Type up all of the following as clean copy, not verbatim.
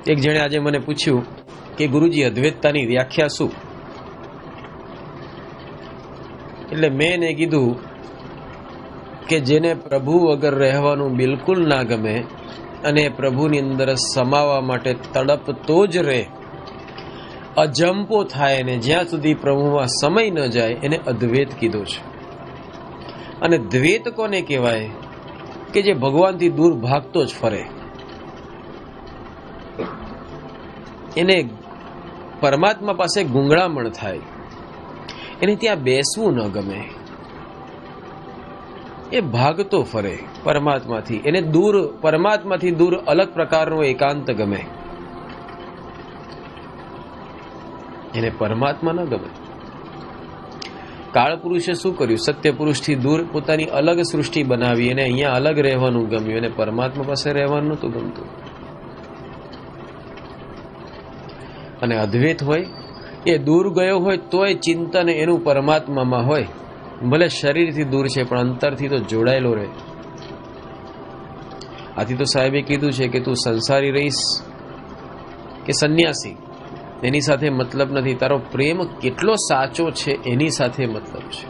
એક જણે આજે મને પૂછ્યું કે ગુરુજી અદ્વૈતતાની વ્યાખ્યા શું? એટલે મેં એને કીધું કે જેને પ્રભુ વગર રહેવાનું બિલકુલ ના ગમે અને પ્રભુની અંદર સમાવા માટે તડપતો જ રહે, અજંપો થાય ને જ્યાં સુધી પ્રભુમાં સમય ન જાય, એને અદ્વૈત કીધો છે. અને દ્વૈત કોને કહેવાય? કે જે ભગવાનથી દૂર ભાગતો જ ફરે, એને પરમાત્મા પાસે ગુંગળામણ થાય, એને ત્યાં બેસવું ન ગમે, એ ભાગતો ફરે પરમાત્માથી, એને દૂર, પરમાત્માથી દૂર અલગ પ્રકારનો એકાંત ગમે, એને પરમાત્મા ન ગમે. કાળ પુરુષે શું કર્યું? સત્ય પુરુષથી દૂર પોતાની અલગ સૃષ્ટિ બનાવી, અને અહીંયા અલગ રહેવાનું ગમ્યું, અને પરમાત્મા પાસે રહેવાનું નહોતું ગમતું. અને અદ્વૈત હોય એ દૂર ગયો હોય તોય ચિંતન એનું પરમાત્મામાં હોય, ભલે શરીરથી દૂર છે પણ અંતરથી તો જોડાયેલો રહે. આથી તો સાહેબે કીધું છે કે તું સંસારી રહીશ કે સંન્યાસી, એની સાથે મતલબ નથી, તારો પ્રેમ કેટલો સાચો છે એની સાથે મતલબ છે.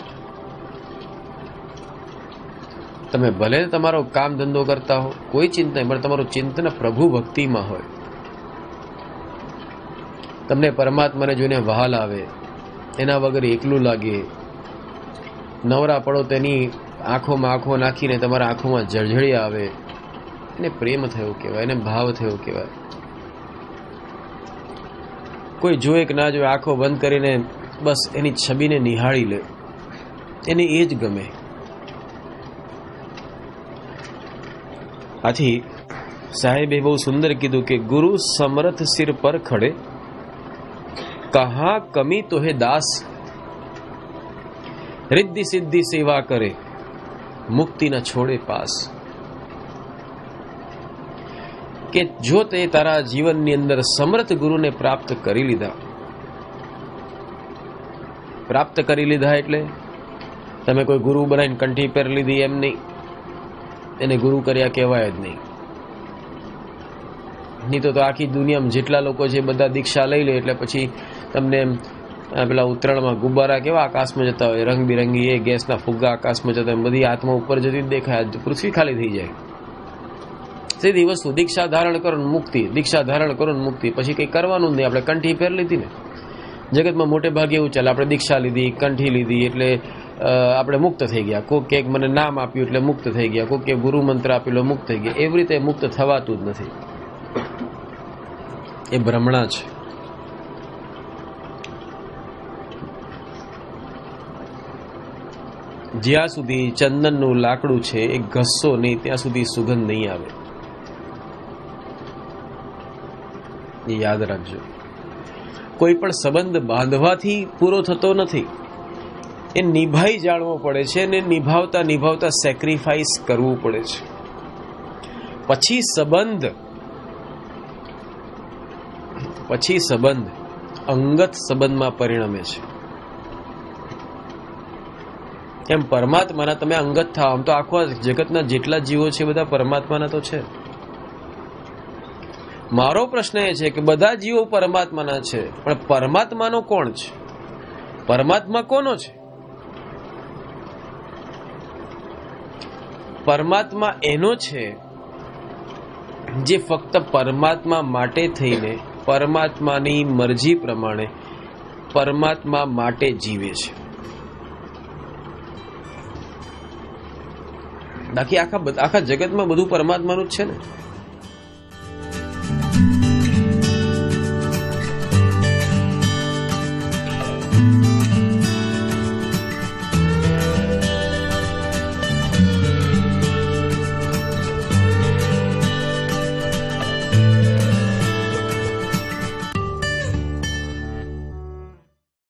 તમે ભલે તમારો કામ ધંધો કરતા હો, કોઈ ચિંતા નહીં, પણ તમારું ચિંતન પ્રભુ ભક્તિમાં હોય, તમને પરમાત્માને જોઈને વહાલ આવે, એના વગર એકલું લાગે, નવરા પડો તેની આંખોમાં આંખો નાખીને તમારા આંખોમાં જળજળી આવે, એને પ્રેમ થયો કહેવાય, એને ભાવ થયો કહેવાય. કોઈ જોવે કે ના જોવે, આંખો બંધ કરીને બસ એની છબીને નિહાળી લે, એને એ જ ગમે. આથી સાહેબે બહુ સુંદર કીધું કે ગુરુ સમર્થ સિર પર ખડે, કહા કમી તો હે દાસ, રિદ્ધિ સિદ્ધિ સેવા કરે, મુક્તિ ન છોડે પાસ. કે જો તે તારા જીવનની અંદર સમર્થ ગુરુને પ્રાપ્ત કરી લીધા, પ્રાપ્ત કરી લીધા એટલે તમે કોઈ ગુરુ બનાવીને કંઠી પહેરી લીધી એમ નહીં, એને ગુરુ કર્યા કહેવાય જ નહીં. નહીં તો આખી દુનિયામાં જેટલા લોકો છે બધા દીક્ષા લઈ લે એટલે પછી તમને પેલા ઉત્તરાયણમાં ગુબ્બારા કેવા આકાશમાં જતા હોય, રંગબિરંગી એ ગેસના ફુગ્ગા આકાશમાં જતા હોય, બધી આત્મા ઉપર જતી દેખાય, પૃથ્વી ખાલી થઈ જાય. સીધી વસ્તુ, દીક્ષા ધારણ કરો ને મુક્તિ, દીક્ષા ધારણ કરો ને મુક્તિ, પછી કંઈ કરવાનું જ નહીં. આપણે કંઠી પહેરી લીધી ને, જગતમાં મોટે ભાગે એવું ચાલે, આપણે દીક્ષા લીધી, કંઠી લીધી એટલે આપણે મુક્ત થઈ ગયા, કોઈક એક મને નામ આપ્યું એટલે મુક્ત થઈ ગયા, કોઈક કે ગુરુ મંત્ર આપેલો મુક્ત થઈ ગયા. એવી રીતે મુક્ત થવાતું જ નથી, એ ભ્રમણા છે. જ્યાં સુધી ચંદનનું લાકડું છે એ ઘસશો નહીં ત્યાં સુધી સુગંધ નહીં આવે, એ યાદ રાખજો. કોઈ પણ સંબંધ બાંધવાથી પૂરો થતો નથી, એ નિભાઈ જાણવો પડે છે, અને નિભાવતા નિભાવતા સેક્રિફાઈસ કરવું પડે છે. પછી સંબંધ અંગત સંબંધમાં પરિણમે છે. એમ પરમાત્માના તમે અંગત થાવ. આમ તો આખા જગતના જેટલા જીવો છે બધા પરમાત્માના તો છે. મારો પ્રશ્ન એ છે કે બધા જીવો પરમાત્માના છે, પણ પરમાત્માનો કોણ છે? પરમાત્મા કોનો છે? પરમાત્મા એનો છે જે ફક્ત પરમાત્મા માટે થઈને પરમાત્માની મરજી પ્રમાણે પરમાત્મા માટે જીવે છે. બાકી આખા જગતમાં બધું પરમાત્માનું જ છે ને.